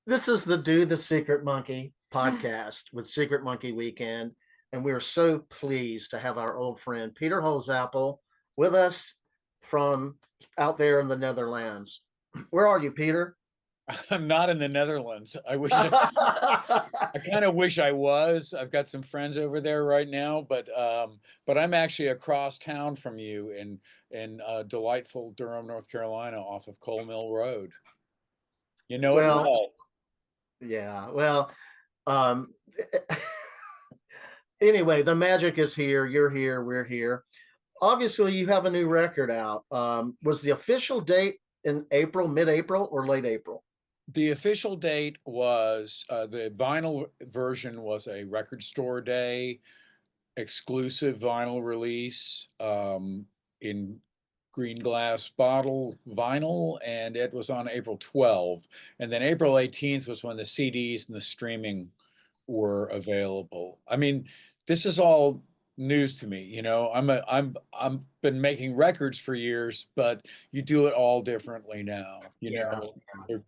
This is the Do the Secret Monkey podcast with Secret Monkey Weekend. And we're so pleased to have our old friend Peter Holsapple with us from out there in the Netherlands. Where are you, Peter? I'm not in the Netherlands. I kind of wish I was. I've got some friends over there right now, but I'm actually across town from you in delightful Durham, North Carolina, off of Coal Mill Road. You know it Well, well. yeah. Well, um, anyway, the magic is here. You're here. We're here. Obviously, you have a new record out. Was the official date in April, mid-April, or late April? The official date was the vinyl version was a record store day exclusive vinyl release in green glass bottle vinyl, and it was on April 12th. And then April 18th was when the CDs and the streaming were available. I mean, this is all news to me. I'm been making records for years, but you do it all differently now. Yeah.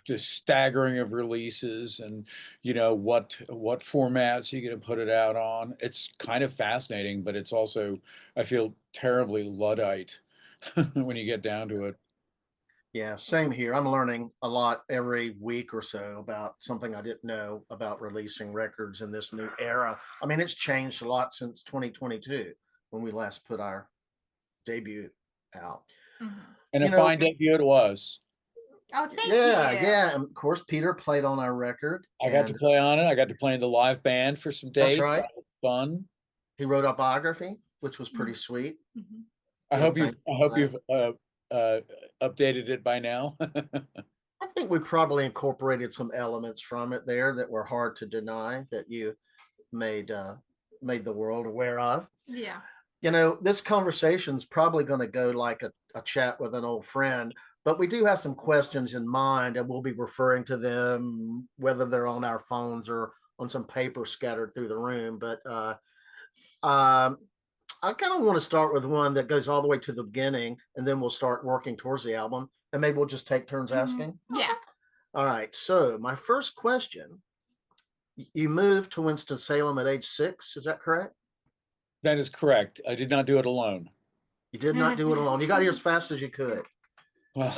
The staggering of releases and what formats you're going to put it out on. It's kind of fascinating, but it's also, I feel, terribly Luddite when you get down to it. Yeah, same here. I'm learning a lot every week or so about something I didn't know about releasing records in this new era. I mean, it's changed a lot since 2022 when we last put our debut out. And a You know, fine debut it was. Oh, thank yeah, you. yeah. And of course, Peter played on our record, I got to and play on it. I got to play in the live band for some that's dates. right. That was fun. He wrote a biography, which was pretty sweet. I hope you. Thank I you hope for that. you've updated it by now. I think we probably incorporated some elements from it there that were hard to deny that you made made the world aware of. Yeah. You know, this conversation's probably going to go like a chat with an old friend, but we do have some questions in mind, and we'll be referring to them whether they're on our phones or on some paper scattered through the room. But um, I kind of want to start with one that goes all the way to the beginning, and then we'll start working towards the album, and maybe we'll just take turns asking. Yeah. All right. So my first question: you moved to Winston Salem at age 6, is that correct? That is correct. I did not do it alone. You did not do it alone. You got here as fast as you could. Well,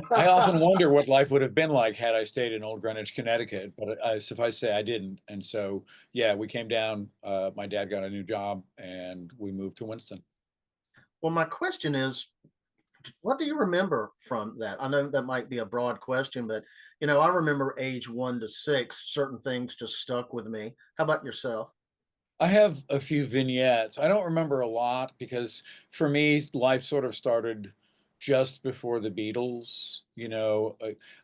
I often wonder what life would have been like had I stayed in Old Greenwich, Connecticut, but suffice to say I didn't. And so, yeah, we came down. My dad got a new job, and we moved to Winston. Well, my question is, what do you remember from that? I know that might be a broad question, but I remember age 1 to 6, certain things just stuck with me. How about yourself? I have a few vignettes. I don't remember a lot because for me, life sort of started just before the Beatles.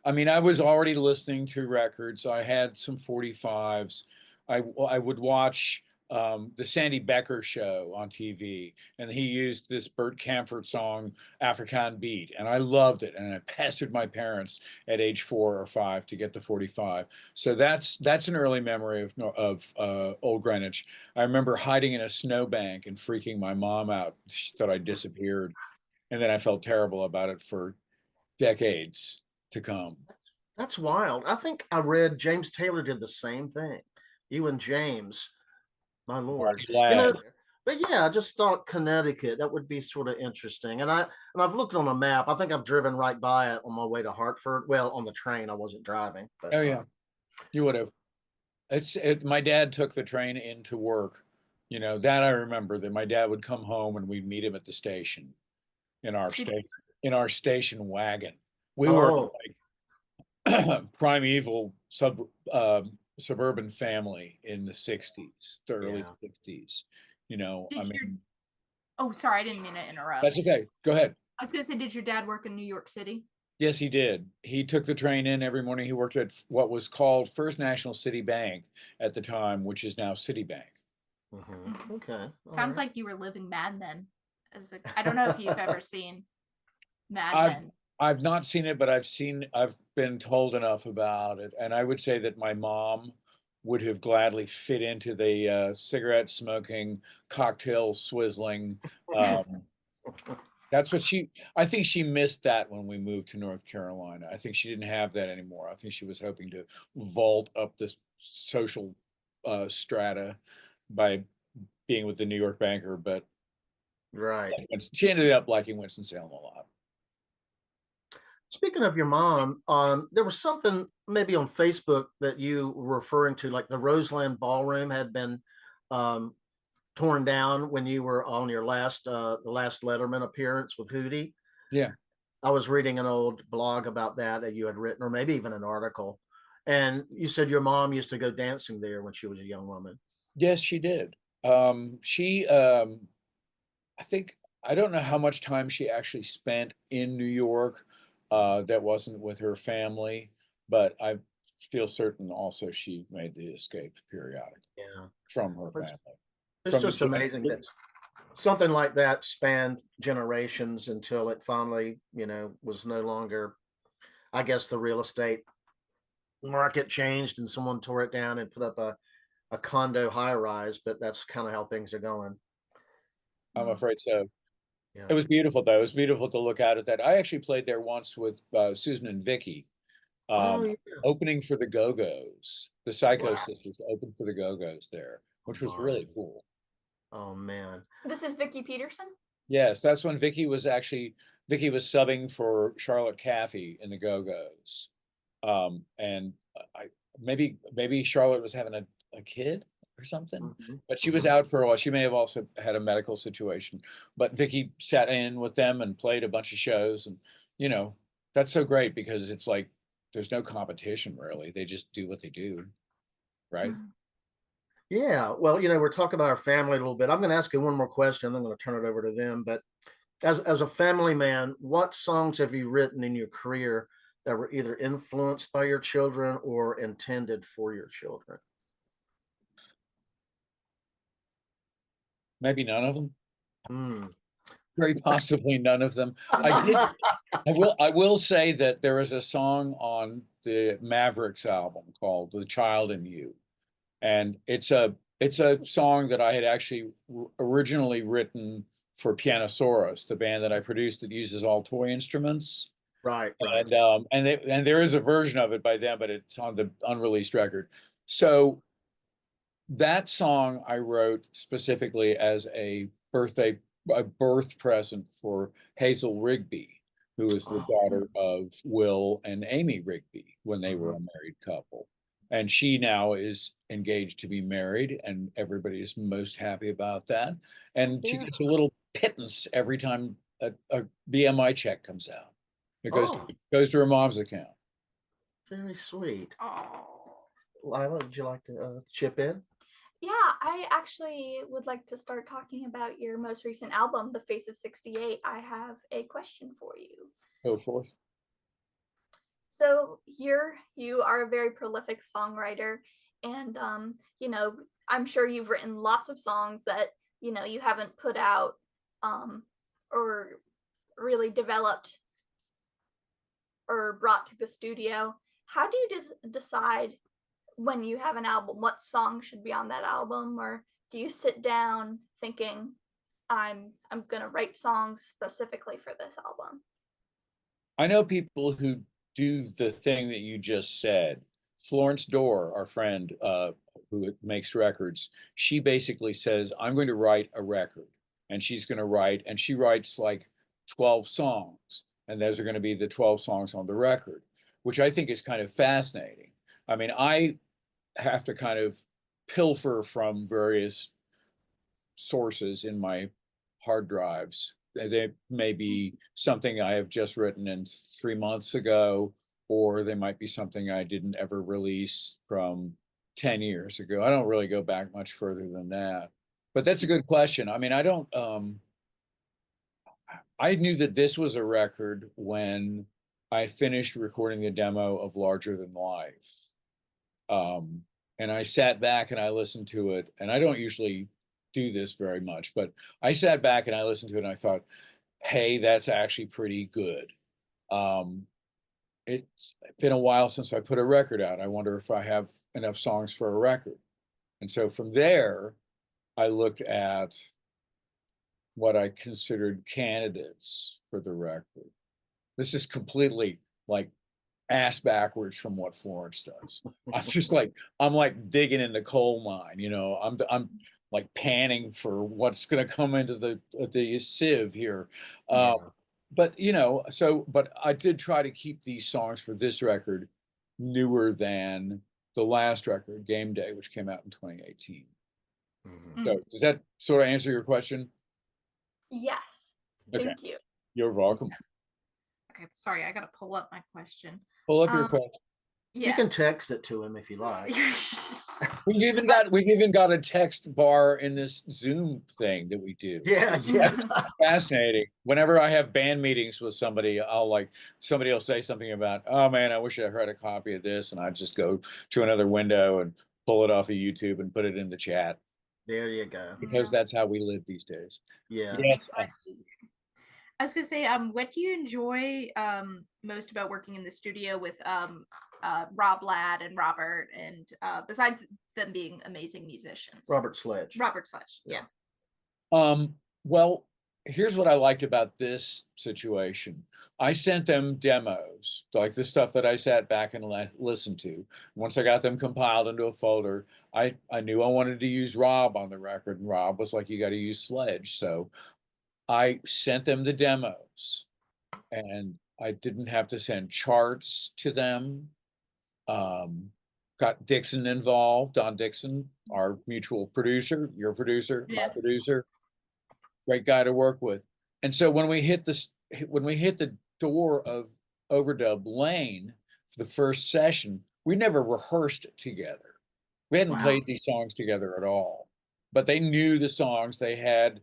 I mean, I was already listening to records. I had some 45s. I would watch the Sandy Becker show on TV, and he used this Bert Camford song, African Beat, and I loved it. And I pestered my parents at age 4 or 5 to get the 45. So that's an early memory of Old Greenwich. I remember hiding in a snowbank and freaking my mom out. She thought I disappeared, and then I felt terrible about it for decades to come. That's wild. I think I read James Taylor did the same thing. You and James, my lord. Glad. But yeah, I just thought Connecticut, that would be sort of interesting. And I've looked on a map. I think I've driven right by it on my way to Hartford. Well, on the train, I wasn't driving, but Oh yeah, you would have. My dad took the train into work. That I remember that my dad would come home and we'd meet him at the station in our station wagon. We were oh, like primeval suburban family in the 60s, the early yeah. 60s. Oh, sorry, I didn't mean to interrupt. That's okay. Go ahead. I was going to say, did your dad work in New York City? Yes, he did. He took the train in every morning. He worked at what was called First National City Bank at the time, which is now Citibank. Okay. Sounds like you were living Mad Men. I don't know if you've ever seen Mad Men. I've not seen it, but I've been told enough about it. And I would say that my mom would have gladly fit into the cigarette smoking, cocktail swizzling That's what I think she missed that when we moved to North Carolina. I think she didn't have that anymore. I think she was hoping to vault up this social strata by being with the New York banker, but Right. she ended up liking Winston-Salem a lot. Speaking of your mom, there was something maybe on Facebook that you were referring to, like the Roseland Ballroom had been um, torn down when you were on your the last Letterman appearance with Hootie. Yeah. I was reading an old blog about that you had written, or maybe even an article. And you said your mom used to go dancing there when she was a young woman. Yes, she did. I think, I don't know how much time she actually spent in New York that wasn't with her family, but I feel certain also she made the escape periodically Yeah. from her family. It's just amazing that something like that spanned generations until it finally, was no longer, I guess the real estate market changed and someone tore it down and put up a condo high rise, but that's kind of how things are going. I'm afraid so. Yeah. It was beautiful though. It was beautiful to look out at that. I actually played there once with Susan and Vicky, Yeah. opening for the Go-Go's. The Psycho Wow. Sisters opened for the Go-Go's there, which was my. really cool. Oh man. This is Vicky Peterson. Yes, that's when Vicky was subbing for Charlotte Caffey in the Go-Go's. And maybe Charlotte was having a kid or something, but she was out for a while. She may have also had a medical situation, but Vicky sat in with them and played a bunch of shows. And, that's so great because it's like, there's no competition really. They just do what they do. Right. Yeah. Well, we're talking about our family a little bit. I'm going to ask you one more question, and then I'm going to turn it over to them. But as a family man, what songs have you written in your career that were either influenced by your children or intended for your children? Maybe none of them. Mm. Very possibly none of them. I will say that there is a song on the Mavericks album called "The Child in You," and it's a song that I had actually originally written for Pianosaurus, the band that I produced that uses all toy instruments. Right. And there is a version of it by them, but it's on the unreleased record. So that song I wrote specifically as a birth present for Hazel Rigby, who is the daughter of Will and Amy Rigby when they were a married couple. And she now is engaged to be married, and everybody is most happy about that. And she gets a little pittance every time a BMI check comes out. It goes to her mom's account. Very sweet. Oh. Lila, would you like to chip in? Yeah, I actually would like to start talking about your most recent album, The Face of 68. I have a question for you. Go forth. So you are a very prolific songwriter, and I'm sure you've written lots of songs that you haven't put out or really developed or brought to the studio. How do you decide when you have an album what song should be on that album, or do you sit down thinking I'm gonna write songs specifically for this album? I know people who do the thing that you just said. Florence Dorr, our friend who makes records, she basically says, I'm going to write a record, and she's going to write, and she writes like 12 songs, and those are going to be the 12 songs on the record, which I think is kind of fascinating. I mean, I have to kind of pilfer from various sources in my hard drives. They may be something I have just written in 3 months ago, or they might be something I didn't ever release from 10 years ago. I don't really go back much further than that. But that's a good question. I mean, I knew that this was a record when I finished recording the demo of Larger Than Life. And I sat back and I listened to it, and I don't usually do this very much, but I sat back and I listened to it and I thought, hey, that's actually pretty good. It's been a while since I put a record out. I wonder if I have enough songs for a record. And so from there, I looked at what I considered candidates for the record. This is completely like ass backwards from what Florence does. I'm just like, I'm like digging in the coal mine, you know. I'm like panning for what's going to come into the sieve here. Yeah. But you know, but I did try to keep these songs for this record newer than the last record, Game Day, which came out in 2018. Mhm. So does that sort of answer your question? Yes. Okay. Thank you. You're welcome. Okay, sorry, I gotta pull up my question. Pull up your question. You Yeah. can text it to him if you like. We've even got a text bar in this Zoom thing that we do. Yeah, yeah. Fascinating. Whenever I have band meetings with somebody, somebody will say something about, oh man, I wish I had a copy of this, and I just go to another window and pull it off of YouTube and put it in the chat. There you go. Because that's how we live these days. Yeah. Yes. I was gonna say, what do you enjoy most about working in the studio with Rob Ladd and Robert, and besides them being amazing musicians? Robert Sledge. Robert Sledge, yeah. Well, here's what I liked about this situation. I sent them demos, like the stuff that I sat back and listened to. Once I got them compiled into a folder, I knew I wanted to use Rob on the record, and Rob was like, you got to use Sledge. So I sent them the demos, and I didn't have to send charts to them. Got Dixon involved, Don Dixon, our mutual producer, your producer, my producer, great guy to work with. And so when we hit the door of Overdub Lane for the first session, we never rehearsed together. We hadn't played these songs together at all, but they knew the songs. They had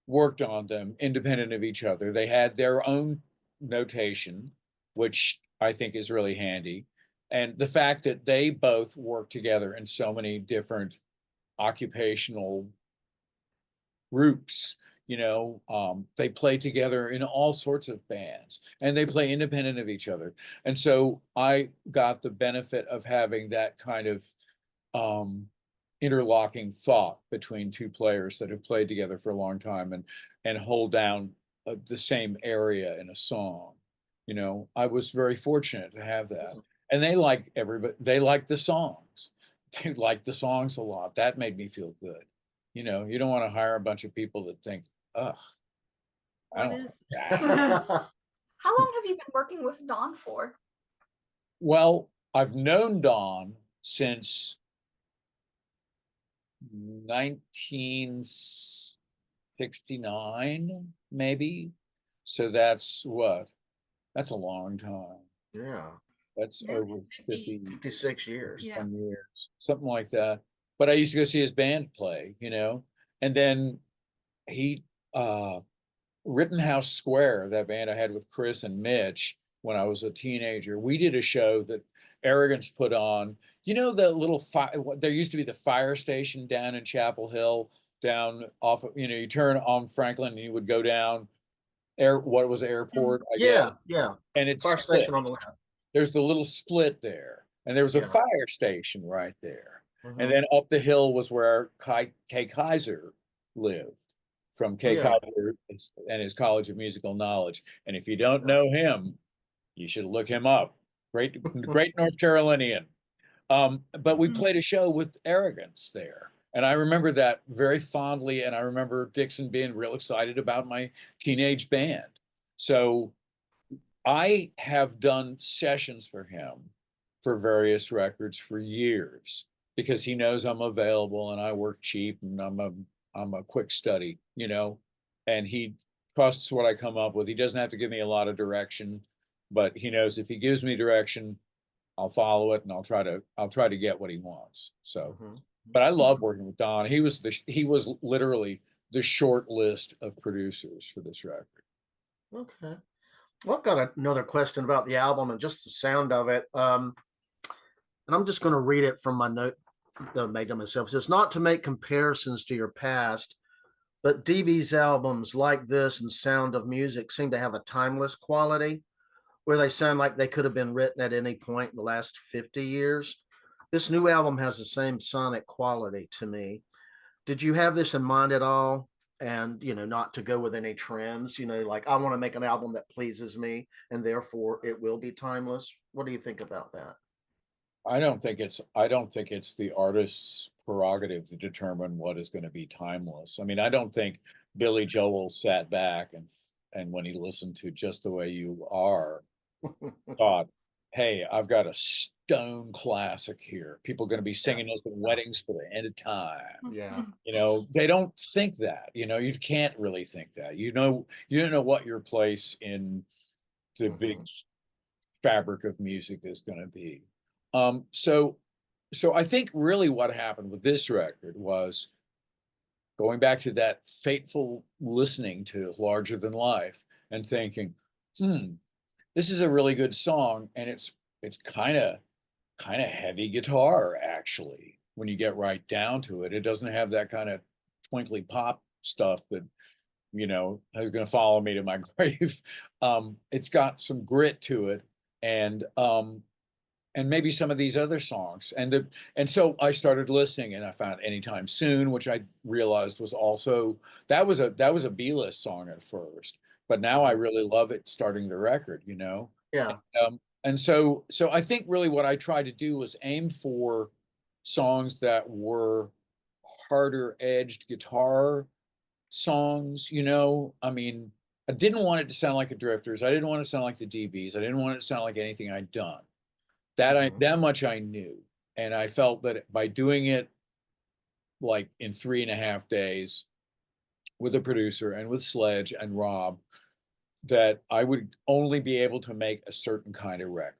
worked on them independent of each other. They had their own notation, which I think is really handy. And the fact that they both work together in so many different occupational groups, you know, they play together in all sorts of bands, and they play independent of each other. And so I got the benefit of having that kind of interlocking thought between two players that have played together for a long time and hold down the same area in a song. You know, I was very fortunate to have that. And they like the songs. They like the songs a lot. That made me feel good. You know, you don't want to hire a bunch of people that think, ugh, I don't like that. How long have you been working with Don for? Well, I've known Don since 1969, maybe. So that's a long time. Yeah. That's over 56 years. Yeah. Years, something like that. But I used to go see his band play, you know, and then Rittenhouse Square, that band I had with Chris and Mitch when I was a teenager, we did a show that Arrogance put on. You know, the little there used to be the fire station down in Chapel Hill, down off of, you know, you turn on Franklin and you would go down what was airport? I guess. Yeah. And it's fire station on the left. There's the little split there, and there was a fire station right there. And then up the hill was where Kay Kaiser lived, from Kay Kaiser and his College of Musical Knowledge. And if you don't know him, you should look him up. Great North Carolinian. But we played a show with Arrogance there. And I remember that very fondly. And I remember Dixon being real excited about my teenage band. So I have done sessions for him for various records for years, because he knows I'm available and I work cheap and I'm a quick study, you know, and he trusts what I come up with. He doesn't have to give me a lot of direction, but he knows if he gives me direction, I'll follow it and I'll try to get what he wants. So, but I love working with Don. He was literally the short list of producers for this record. Okay. Well, I've got another question about the album and just the sound of it. And I'm just going to read it from my note that I made to myself. It says, not to make comparisons to your past, but DB's albums like this and Sound of Music seem to have a timeless quality where they sound like they could have been written at any point in the last 50 years. This new album has the same sonic quality to me. Did you have this in mind at all? and not to go with any trends, like I want to make an album that pleases me and therefore it will be timeless. What do you think about that? I don't think it's the artist's prerogative to determine what is going to be timeless. I mean, I don't think Billy Joel sat back and when he listened to Just the Way You Are, thought, hey, I've got a stone classic here. People are going to be singing this at weddings for the end of time. Yeah. They don't think that. You can't really think that. You don't know what your place in the big fabric of music is going to be. So I think really what happened with this record was going back to that fateful listening to Larger Than Life and thinking, this is a really good song, and it's kind of heavy guitar, actually, when you get right down to it. It doesn't have that kind of twinkly pop stuff that is going to follow me to my grave. It's got some grit to it, and maybe some of these other songs, and so I started listening, and I found Anytime Soon, which I realized was also that was a B-list song at first, but now I really love it starting the record. Yeah. And so I think really what I tried to do was aim for songs that were harder edged guitar songs. I mean, I didn't want it to sound like the Drifters. I didn't want it to sound like the DBs. I didn't want it to sound like anything I'd done. That much I knew. And I felt that by doing it like in 3.5 days with a producer and with Sledge and Rob, that I would only be able to make a certain kind of record.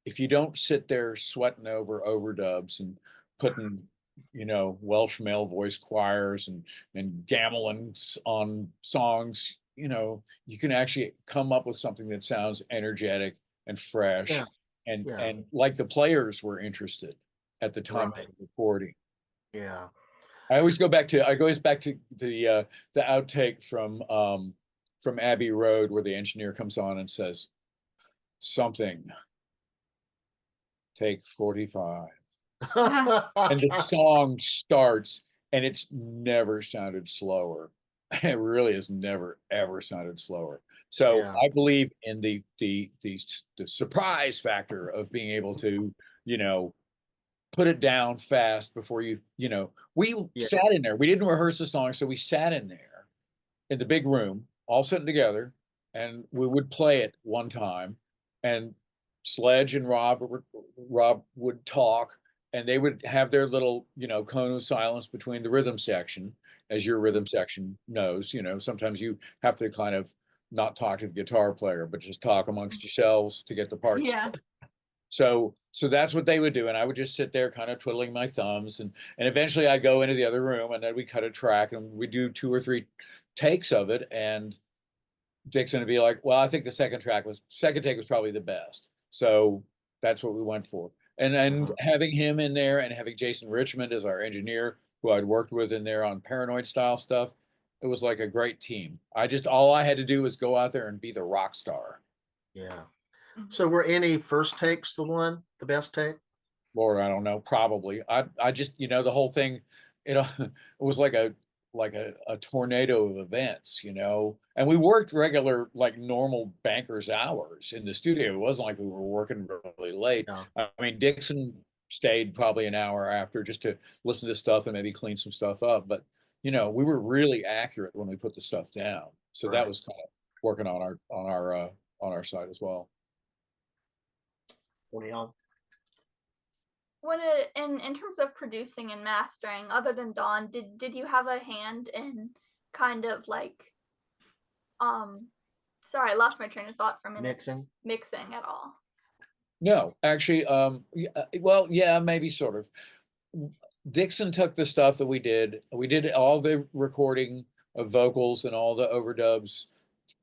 If you don't sit there sweating over overdubs and putting, Welsh male voice choirs and gamelan on songs, you can actually come up with something that sounds energetic and fresh. Yeah. And like the players were interested at the time of the recording. Yeah. I always go back to the outtake from Abbey Road, where the engineer comes on and says, something, take 45. And the song starts, and it's never sounded slower. It really has never, ever sounded slower. So I believe in the surprise factor of being able to, put it down fast before we sat in there. We didn't rehearse the song, so we sat in there in the big room, all sitting together, and we would play it one time, and Sledge and Rob would talk, and they would have their little, cone of silence between the rhythm section, as your rhythm section knows. Sometimes you have to kind of not talk to the guitar player, but just talk amongst yourselves to get the part. Yeah. So that's what they would do, and I would just sit there kind of twiddling my thumbs, and eventually I'd go into the other room, and then we cut a track, and we do 2 or 3 takes of it, and Dixon would be like, well, I think the second take was probably the best. So that's what we went for. And having him in there and having Jason Richmond as our engineer, who I'd worked with in there on Paranoid style stuff, it was like a great team. All I had to do was go out there and be the rock star. Yeah. So were any first takes the best take? Lord, I don't know. Probably. I just, the whole thing, it was like a tornado of events, and we worked regular, like normal bankers hours in the studio. It wasn't like we were working really late. No. I mean, Dixon stayed probably an hour after just to listen to stuff and maybe clean some stuff up. But, we were really accurate when we put the stuff down. So that was kind of working on our side as well. When in terms of producing and mastering, other than Don, did you have a hand in kind of like sorry, I lost my train of thought for a minute. Mixing at all? No, actually, well, yeah, maybe sort of. Dixon took the stuff that we did all the recording of vocals and all the overdubs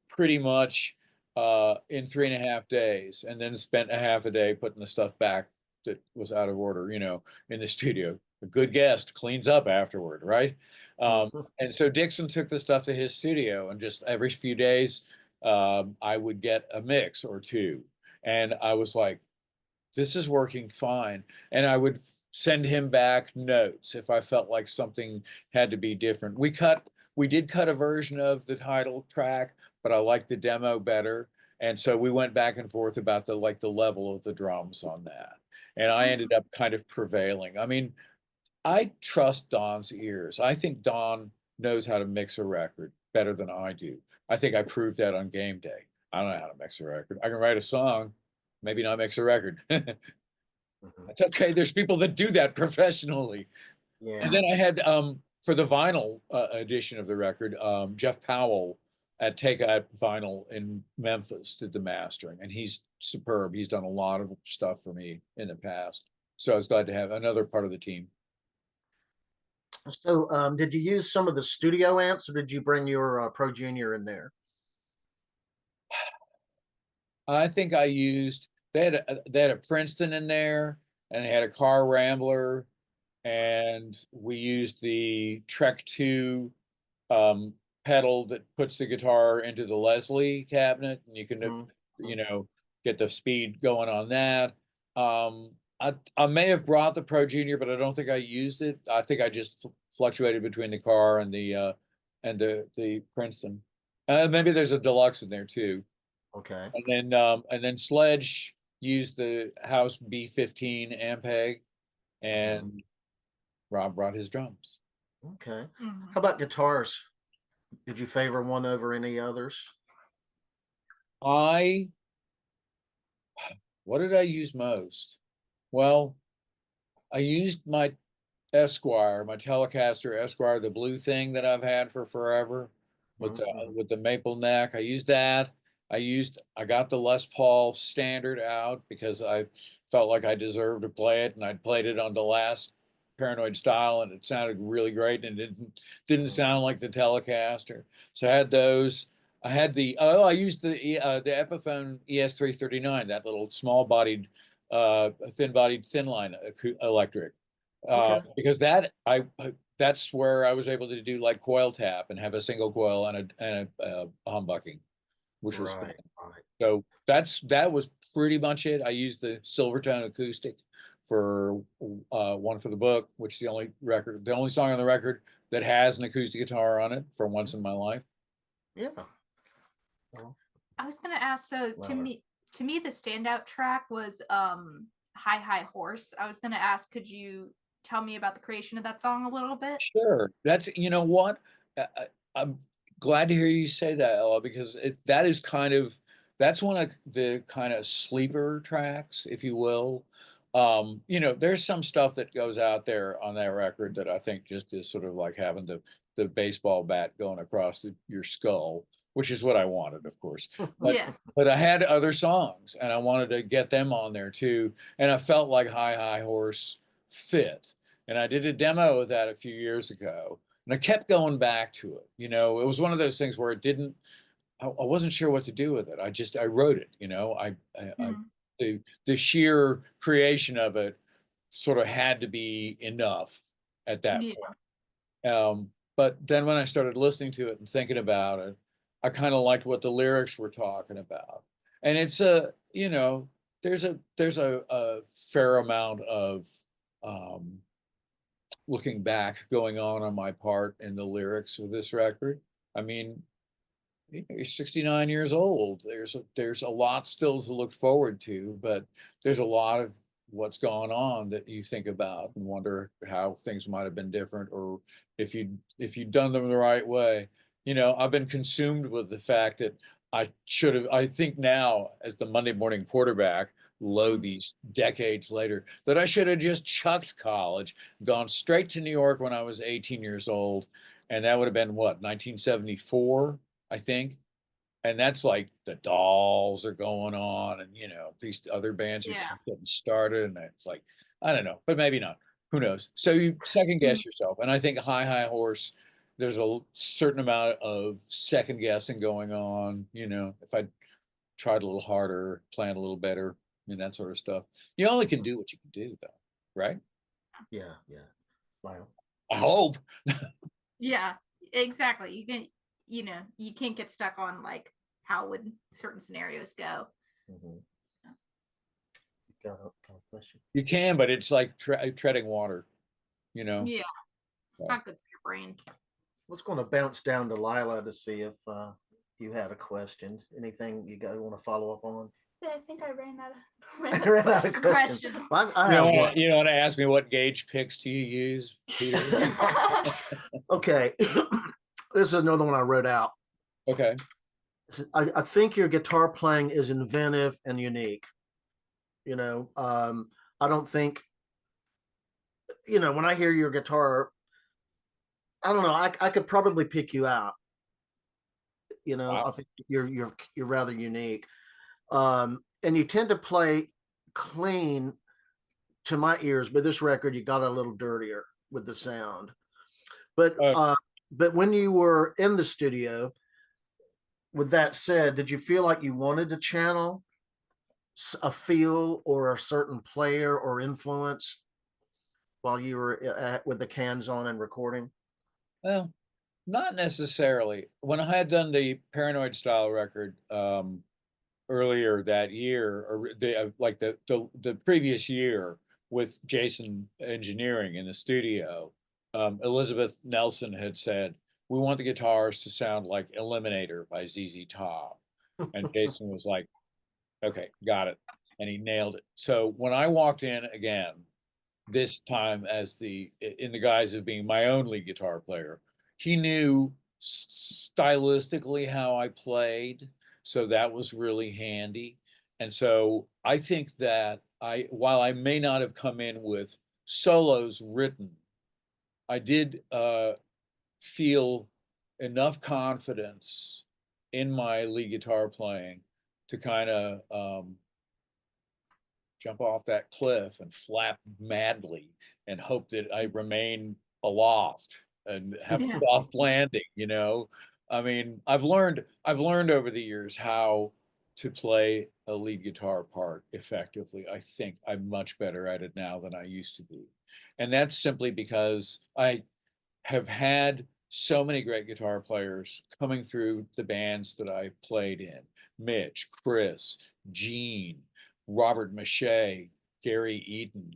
pretty much in 3.5 days, and then spent a half a day putting the stuff back that was out of order, in the studio. A good guest cleans up afterward, right? And so Dixon took the stuff to his studio, and just every few days, I would get a mix or two, and I was like, this is working fine. And I would send him back notes if I felt like something had to be different. We did cut a version of the title track, but I liked the demo better. And so we went back and forth about the level of the drums on that. And I ended up kind of prevailing. I mean, I trust Don's ears. I think Don knows how to mix a record better than I do. I think I proved that on game day. I don't know how to mix a record. I can write a song, maybe not mix a record. That's okay. There's people that do that professionally. Yeah. And then I had for the vinyl edition of the record, Jeff Powell at Take Out Vinyl in Memphis did the mastering, and he's superb. He's done a lot of stuff for me in the past. So I was glad to have another part of the team. So, did you use some of the studio amps, or did you bring your Pro Junior in there? I think I used they had a Princeton in there, and they had a Car Rambler, and we used the Trek 2 pedal that puts the guitar into the Leslie cabinet, and you can you know, get the speed going on that. I may have brought the Pro Junior, but I don't think I used it. I think I just fluctuated between the Car and the Princeton. Maybe there's a deluxe in there too. Okay. And then Sledge used the House B15 Ampeg, and Rob brought his drums. Okay. How about guitars? Did you favor one over any others? What did I use most? Well, I used my Esquire, my Telecaster Esquire, the blue thing that I've had for forever with the maple neck. I used that. I got the Les Paul Standard out because I felt like I deserved to play it, and I'd played it on the last Paranoid Style, and it sounded really great, and it didn't sound like the Telecaster. So I had those. I had I used the Epiphone ES339, that little small-bodied, thin-bodied, thin-line electric, because that's where I was able to do like coil tap and have a single coil and a humbucking, which was fun. So that was pretty much it. I used the Silvertone acoustic for One for the Book, which is the only song on the record that has an acoustic guitar on it for once in my life. Yeah. I was gonna ask, so to me the standout track was High High Horse. I was gonna ask, could you tell me about the creation of that song a little bit? Sure. That's, you know what, I'm glad to hear you say that, Ella, because that's one of the kind of sleeper tracks, if you will. You know, there's some stuff that goes out there on that record that I think just is sort of like having the baseball bat going across your skull, which is what I wanted, of course. But I had other songs, and I wanted to get them on there too. And I felt like High High Horse fit. And I did a demo of that a few years ago, and I kept going back to it. You know, it was one of those things where I wasn't sure what to do with it. I wrote it, you know, the sheer creation of it sort of had to be enough at that point. But then when I started listening to it and thinking about it, I kind of liked what the lyrics were talking about. And it's you know, there's a fair amount of looking back going on my part in the lyrics of this record. I mean, you're 69 years old. There's a lot still to look forward to, but there's a lot of what's gone on that you think about and wonder how things might have been different, or if you'd done them the right way. You know, I've been consumed with the fact that I think now, as the Monday morning quarterback, these decades later, that I should have just chucked college, gone straight to New York when I was 18 years old. And that would have been what, 1974, I think. And that's like the Dolls are going on, and, you know, these other bands are just getting started. And it's like, I don't know, but maybe not. Who knows? So you second guess yourself. And I think High High Horse, there's a certain amount of second guessing going on. You know, if I tried a little harder, planned a little better, I mean, that sort of stuff. You only can do what you can do, though, right? Yeah. Wow. I hope. Yeah, exactly. You can, you know, you can't get stuck on like how would certain scenarios go. Gotta question. You can, but it's like treading water, you know? Yeah, it's not good for your brain. I was going to bounce down to Lila to see if you had a question. Anything you guys want to follow up on? I think I ran out of, I ran out of questions. Questions. I have one. You want to ask me what gauge picks do you use, Peter? Okay. This is another one I wrote out. Okay. I think your guitar playing is inventive and unique. You know, I don't think, you know, when I hear your guitar, I don't know, I could probably pick you out. You know, Wow. I think you're rather unique. And you tend to play clean to my ears, but this record you got a little dirtier with the sound. But when you were in the studio, with that said, did you feel like you wanted to channel a feel or a certain player or influence while you were with the cans on and recording? Well, not necessarily. When I had done the Paranoid style record earlier that year, or like the previous year with Jason Engineering in the studio, Elizabeth Nelson had said, "We want the guitars to sound like Eliminator by ZZ Top," and Jason was like, "Okay, got it," and he nailed it. So when I walked in again, this time as in the guise of being my own lead guitar player, he knew stylistically how I played, so that was really handy. And so I think that while I may not have come in with solos written, I did feel enough confidence in my lead guitar playing to kind of jump off that cliff and flap madly and hope that I remain aloft and have a soft landing, you know? I mean, I've learned over the years how to play a lead guitar part effectively. I think I'm much better at it now than I used to be. And that's simply because I have had so many great guitar players coming through the bands that I played in. Mitch, Chris, Gene, Robert Mache, Gary Eaton,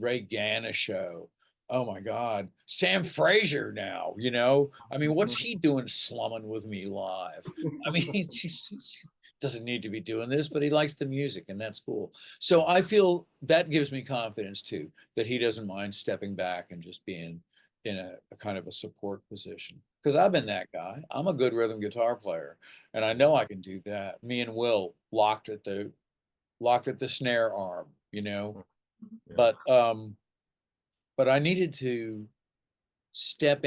Ray Ganeshow. Oh my God, Sam Fraser now, you know? I mean, what's he doing slumming with me live? I mean, he doesn't need to be doing this, but he likes the music and that's cool. So I feel that gives me confidence too, that he doesn't mind stepping back and just being in a kind of a support position. Because I've been that guy. I'm a good rhythm guitar player, and I know I can do that. Me and Will locked at the snare arm, you know. Yeah. But I needed to step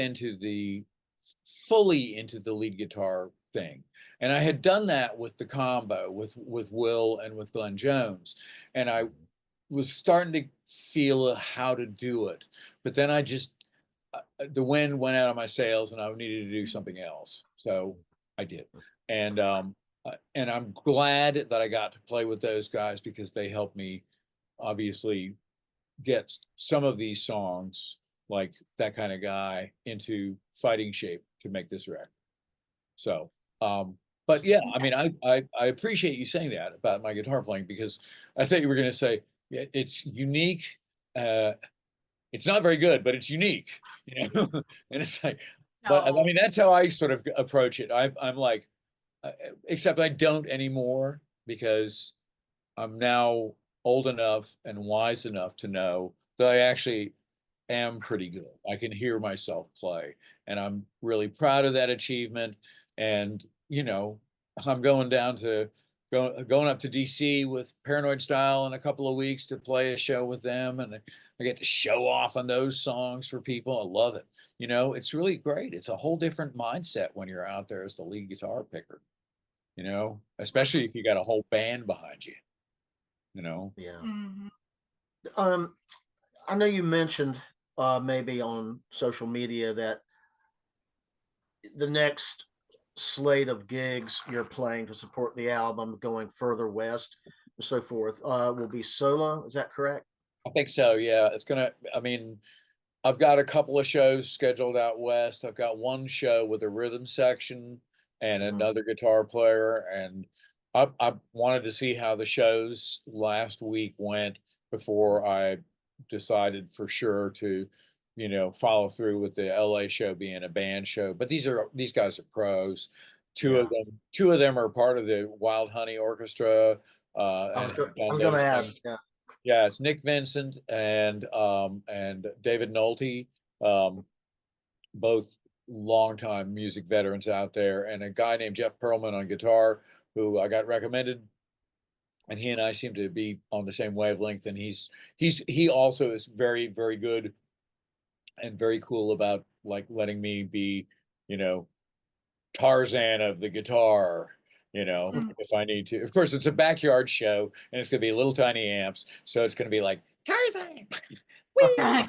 fully into the lead guitar thing. And I had done that with the combo with Will and with Glenn Jones. And I was starting to feel how to do it. But then I just the wind went out of my sails and I needed to do something else. So I did. And I'm glad that I got to play with those guys because they helped me obviously get some of these songs, like That Kind of Guy, into fighting shape to make this record. So, but yeah, I mean, I appreciate you saying that about my guitar playing because I thought you were going to say it's unique. It's not very good, but it's unique, you know? And it's like, but I mean, that's how I sort of approach it. I'm like, except I don't anymore because I'm now old enough and wise enough to know that I actually am pretty good. I can hear myself play, and I'm really proud of that achievement. And you know, I'm going up to DC with Paranoid Style in a couple of weeks to play a show with them, and I get to show off on those songs for people. I love it. You know, it's really great. It's a whole different mindset when you're out there as the lead guitar picker. You know, especially if you got a whole band behind you. You know. Yeah. Mm-hmm. I know you mentioned maybe on social media that the next slate of gigs you're playing to support the album going further west and so forth will be solo. Is that correct? I think so. Yeah, I mean, I've got a couple of shows scheduled out west. I've got one show with a rhythm section and another guitar player, and I wanted to see how the shows last week went before I decided for sure to, follow through with the LA show being a band show. But these guys are pros. Two of Yeah. them are part of the Wild Honey Orchestra, I and was, have I done was going those to ask. things. Yeah. Yeah, it's Nick Vincent and David Nolte, both longtime music veterans out there, and a guy named Jeff Pearlman on guitar, who I got recommended, and he and I seem to be on the same wavelength. And he also is very, very good and very cool about like letting me be, you know, Tarzan of the guitar, if I need to. Of course, it's a backyard show and it's gonna be little tiny amps, so it's gonna be like Tarzan. Yeah.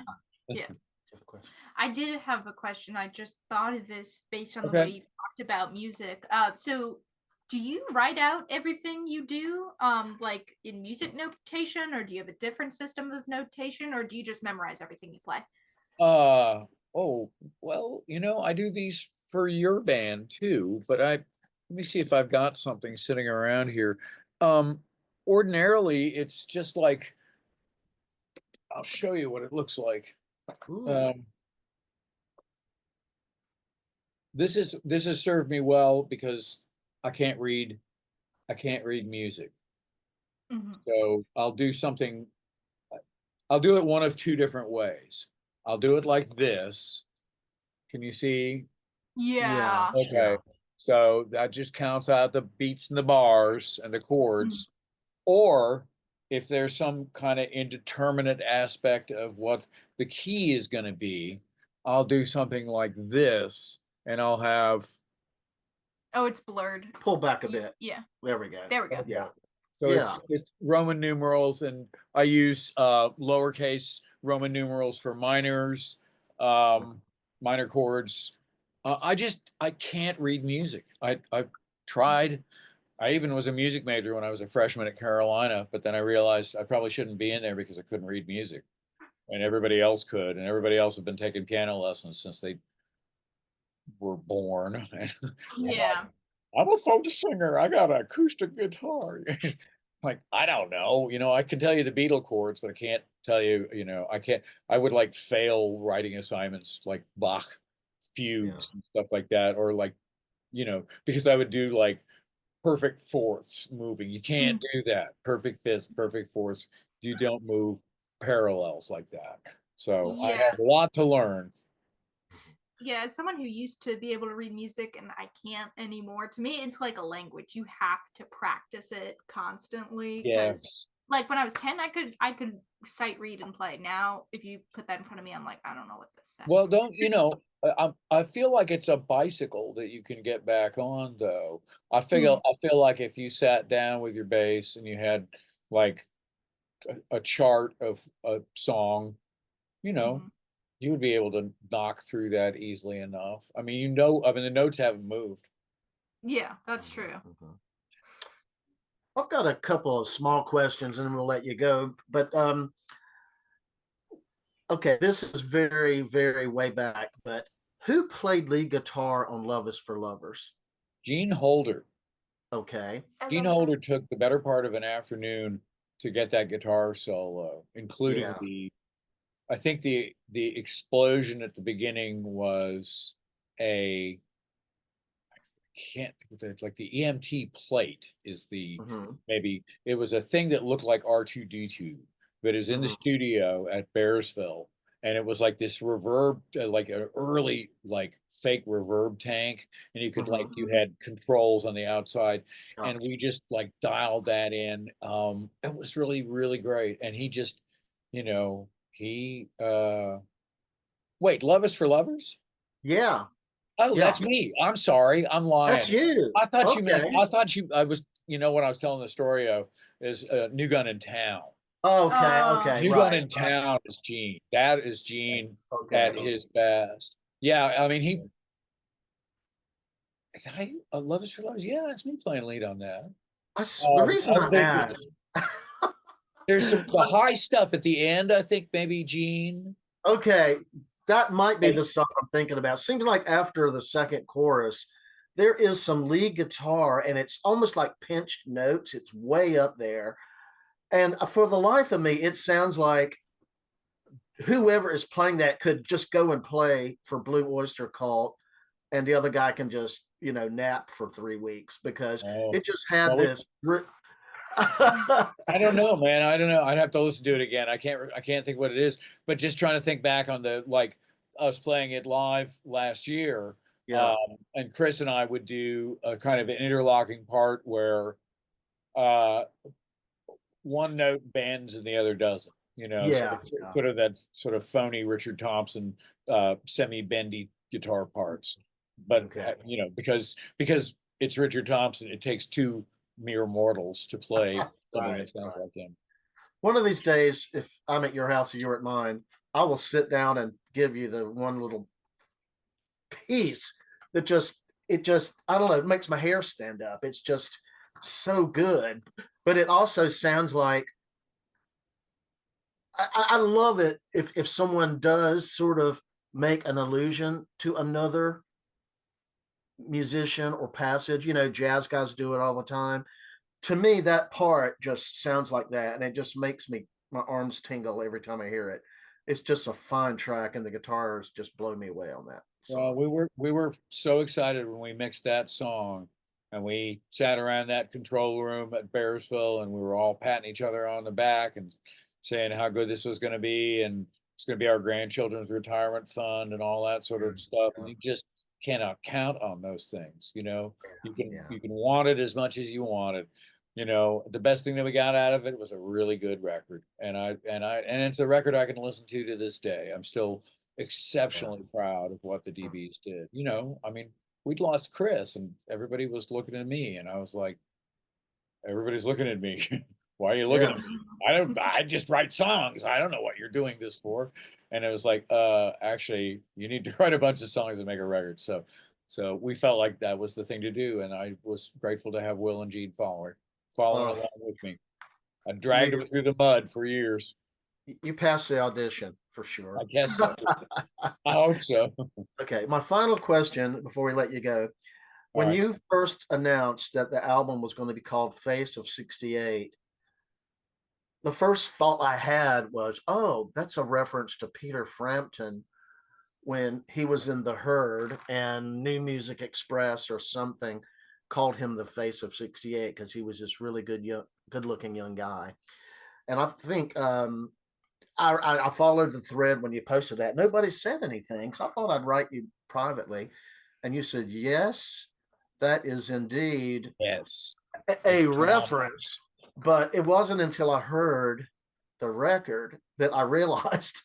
You have a question? I did have a question. I just thought of this based on the Okay. way you talked about music. So do you write out everything you do, like in music notation, or do you have a different system of notation, or do you just memorize everything you play? Oh, well, I do these for your band too, but let me see if I've got something sitting around here. Um, Ordinarily, it's just like, I'll show you what it looks like. Ooh. This has served me well because I can't read music. Mhm. So I'll do it one of two different ways. I'll do it like this. Can you see? Yeah. Okay. Yeah. So that just counts out the beats and the bars and the chords. Or if there's some kind of indeterminate aspect of what the key is going to be, I'll do something like this, and I'll have. Oh, it's blurred. Pull back a bit. Yeah. There we go. There we go. Yeah. So Yeah. it's Roman numerals, and I use lowercase Roman numerals for minors, minor chords. I can't read music. I tried. I even was a music major when I was a freshman at Carolina, but then I realized I probably shouldn't be in there because I couldn't read music, and everybody else could, and everybody else had been taking piano lessons since they were born. Yeah. I'm a folk singer. I got an acoustic guitar. Like, I don't know. I can tell you the Beatle chords, but I can't tell you, I can't. I would like fail writing assignments like Bach fugues and stuff like that, or like, because I would do like perfect fourths moving. You can't do that. Perfect fifths, perfect fourths. You don't move parallels like that. So I Yeah. have a lot to learn. Yeah, as someone who used to be able to read music and I can't anymore, to me it's like a language. You have to practice it constantly because Yes. like when I was 10, I could sight read and play. Now if you put that in front of me, I'm like, I don't know what this says. Well, don't I feel like it's a bicycle that you can get back on, though. I feel like if you sat down with your bass and you had like a chart of a song, you would be able to knock through that easily enough. I mean, the notes haven't moved. Yeah, that's true. I've got a couple of small questions and then we'll let you go. But okay, this is very, very way back, but who played lead guitar on Love Is for Lovers? Gene Holder. Okay. I Gene love that. Holder took the better part of an afternoon to get that guitar solo, including Yeah. I think the explosion at the beginning was I can't think of it, like the EMT plate is the maybe it was a thing that looked like R2D2, but it was in the studio at Bearsville, and it was like this reverb, like an early like fake reverb tank, and you could like you had controls on the outside, and we just like dialed that in. It was really, really great, and he just, he wait, Love Is for Lovers? Yeah. Oh, Yeah. that's me. I'm sorry. I'm That's lying. you. I thought you meant, Okay. I was, what I was telling the story of is New Gun in Town. Okay. Okay. New Gun Right. in Town is Gene. That is Gene Okay. at his best. Yeah. I mean, Love Is for Lovers. Yeah, it's me playing lead on that. The reason I asked. There's the high stuff at the end. I think maybe Gene. Okay, that might be the stuff I'm thinking about. Seems like after the second chorus, there is some lead guitar and it's almost like pinched notes. It's way up there. And for the life of me, it sounds like whoever is playing that could just go and play for Blue Oyster Cult, and the other guy can just, nap for 3 weeks because Oh, it just had well, this. I don't know, man. I don't know. I'd have to listen to it again. I can't think what it is. But just trying to think back on the like us playing it live last year, Yeah. and Chris and I would do a kind of an interlocking part where uh, one note bends and the other doesn't. Yeah. Sort of that sort of phony Richard Thompson semi-bendy guitar parts. But Okay. because it's Richard Thompson, it takes two mere mortals to play something Right, that sounds right. like him. One of these days, if I'm at your house or you're at mine, I will sit down and give you the one little piece that I don't know, it makes my hair stand up. It's just so good. But it also sounds like I love it if someone does sort of make an allusion to another musician or passage. Jazz guys do it all the time. To me, that part just sounds like that, and it just makes my arms tingle every time I hear it. It's just a fine track, and the guitars just blow me away on that Well, song. we were so excited when we mixed that song, and we sat around that control room at Bearsville, and we were all patting each other on the back and saying how good this was going to be, and it's going to be our grandchildren's retirement fund and all that sort of stuff. And Yeah, you just cannot count on those things. yeah, You can want it as much as you want it. The best thing that we got out of it was a really good record, and it's a record I can listen to this day. I'm still yeah. exceptionally proud of what the DBs did. I mean, we'd lost Chris, and everybody was looking at me, and I was like, everybody's looking at me. Why are you looking Yeah. at me? I just write songs. I don't know what you're doing this for. And it was like, actually, you need to write a bunch of songs and make a record. So we felt like that was the thing to do, and I was grateful to have Will and Gene following Oh, along with me. I dragged you them through the mud for years. you passed the audition for I sure. guess so. I hope so. Okay, my final question before we let you go. All When right. you first announced that the album was going to be called Face of 68, the first thought I had was, oh, that's a reference to Peter Frampton when he was in The Herd, and New Music Express or something called him the Face of 68 because he was this really good looking young guy. And I think I followed the thread when you posted that. Nobody said anything, so I thought I'd write you privately, and you said yes, that is indeed Yes. a reference. But it wasn't until I heard the record that I realized,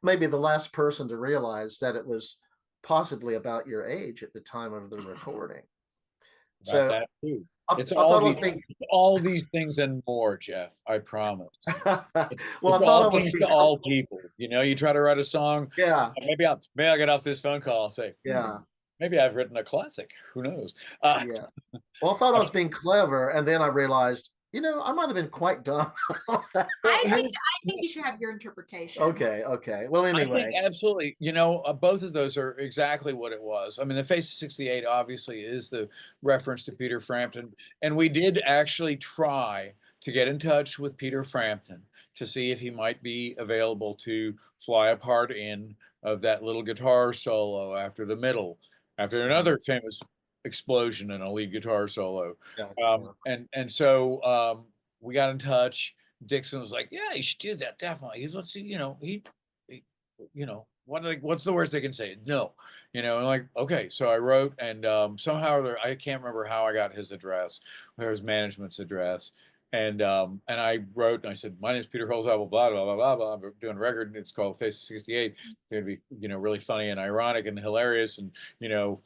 maybe the last person to realize, that it was possibly about your age at the time of the recording. About So that too. I, It's I all thought I was these being all these things and more, Jeff. I promise. well, I It's thought I all was things to being all people. You try to write a song. yeah, Maybe I'll get off this phone call and say, yeah, maybe I've written a classic. Who knows? yeah. Well, I thought I was being clever, and then I realized, I might have been quite dumb. I think you should have your interpretation. Okay. Well, I think anyway, absolutely. Both of those are exactly what it was. I mean, the Face of 68 obviously is the reference to Peter Frampton. And we did actually try to get in touch with Peter Frampton to see if he might be available to fly a part in of that little guitar solo after the middle, after another famous explosion in a lead guitar solo. yeah, And so we got in touch. Dixon was like, "Yeah, you should do that. Definitely. Let's see, he what's the worst they can say? No, and like, okay." So I wrote, and somehow I can't remember how I got his address, or his management's address, and I wrote and I said, "My name is Peter Holsapple, blah blah blah blah blah. I'm doing a record, and it's called Face of 68. It's going to be really funny and ironic and hilarious, and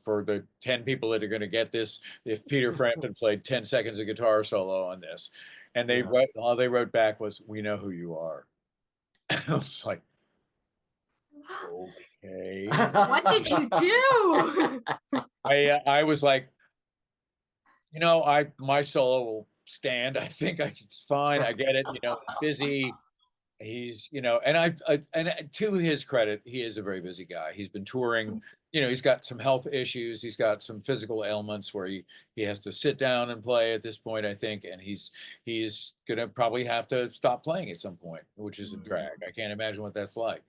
for the 10 people that are going to get this, if Peter Frampton played 10 seconds of guitar solo on this." And yeah. all they wrote back was, "We know who you are." I was like, okay. What did you do? I was like, my solo will stand. I think it's fine. I get it. Busy. he's, and to his credit, he is a very busy guy. He's been touring, he's got some health issues. He's got some physical ailments where he has to sit down and play at this point, I think. And he's going to probably have to stop playing at some point, which is a drag. I can't imagine what that's like,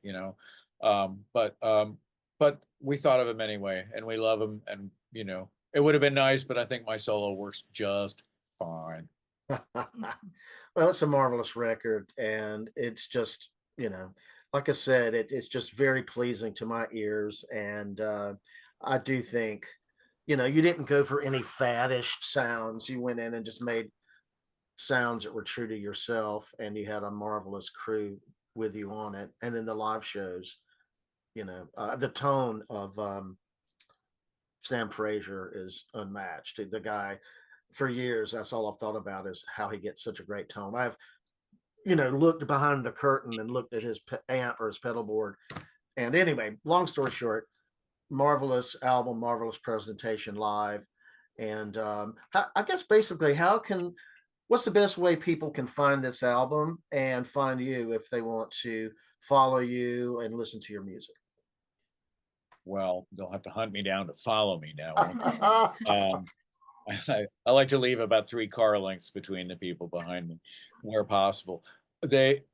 but we thought of him anyway, and we love him. And, it would have been nice, but I think my solo works just fine. Well, it's a marvelous record, and it's just, like I said, it's just very pleasing to my ears. And I do think, you didn't go for any faddish sounds. You went in and just made sounds that were true to yourself, and you had a marvelous crew with you on it. And then the live shows, the tone of Sam Fraser is unmatched. The guy, for years, that's all I've thought about is how he gets such a great tone. I've, looked behind the curtain and looked at his amp or his pedal board. And anyway, long story short, marvelous album, marvelous presentation live. And I guess basically, what's the best way people can find this album and find you if they want to follow you and listen to your music? Well, they'll have to hunt me down to follow me now. I like to leave about 3 car lengths between the people behind me where possible.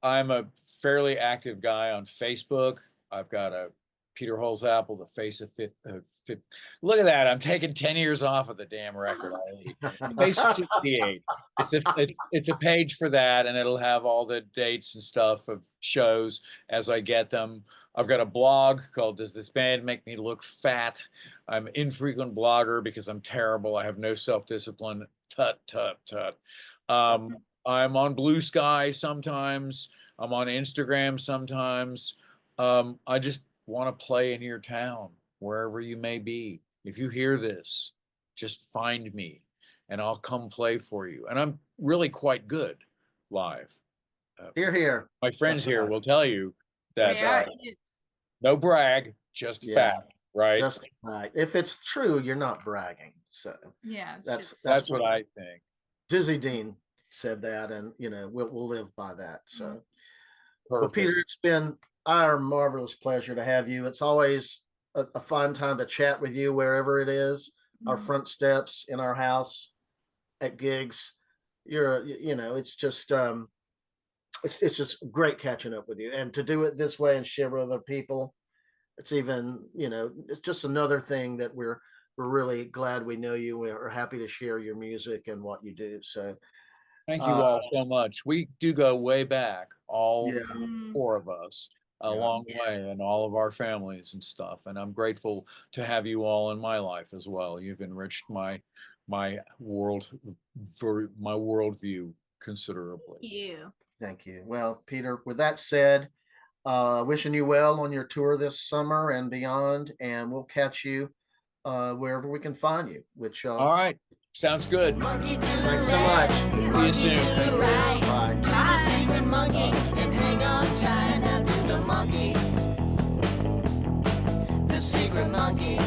I'm a fairly active guy on Facebook. I've got a Peter Holsapple, the face of fifth. Look at that! I'm taking 10 years off of the damn record. The face of 68. It's a page for that, and it'll have all the dates and stuff of shows as I get them. I've got a blog called "Does This Band Make Me Look Fat?" I'm an infrequent blogger because I'm terrible. I have no self-discipline. Tut. I'm on Blue Sky sometimes. I'm on Instagram sometimes. I just want to play in your town, wherever you may be. If you hear this, just find me and I'll come play for you. And I'm really quite good live. Here. My friends That's here right. will tell you that no brag, just fact, right? Just right. If it's true, you're not bragging. So yeah, that's what I think. Dizzy Dean said that, and we'll live by that. So, well, Peter, it's been our marvelous pleasure to have you. It's always a fun time to chat with you wherever it is, our front steps, in our house, at gigs. It's just it's just great catching up with you, and to do it this way and share with other people. It's even, it's just another thing that we're really glad we know you. We're happy to share your music and what you do. So thank you all so much. We do go way back, all 4 of us. A long way, and all of our families and stuff. And I'm grateful to have you all in my life as well. You've enriched my worldview considerably. Thank you. Well, Peter, with that said, wishing you well on your tour this summer and beyond, and we'll catch you wherever we can find you. All right, sounds good. Thanks so much. See you soon. Bye. The secret monkey and hang on tight. Now do the monkey, the secret monkey.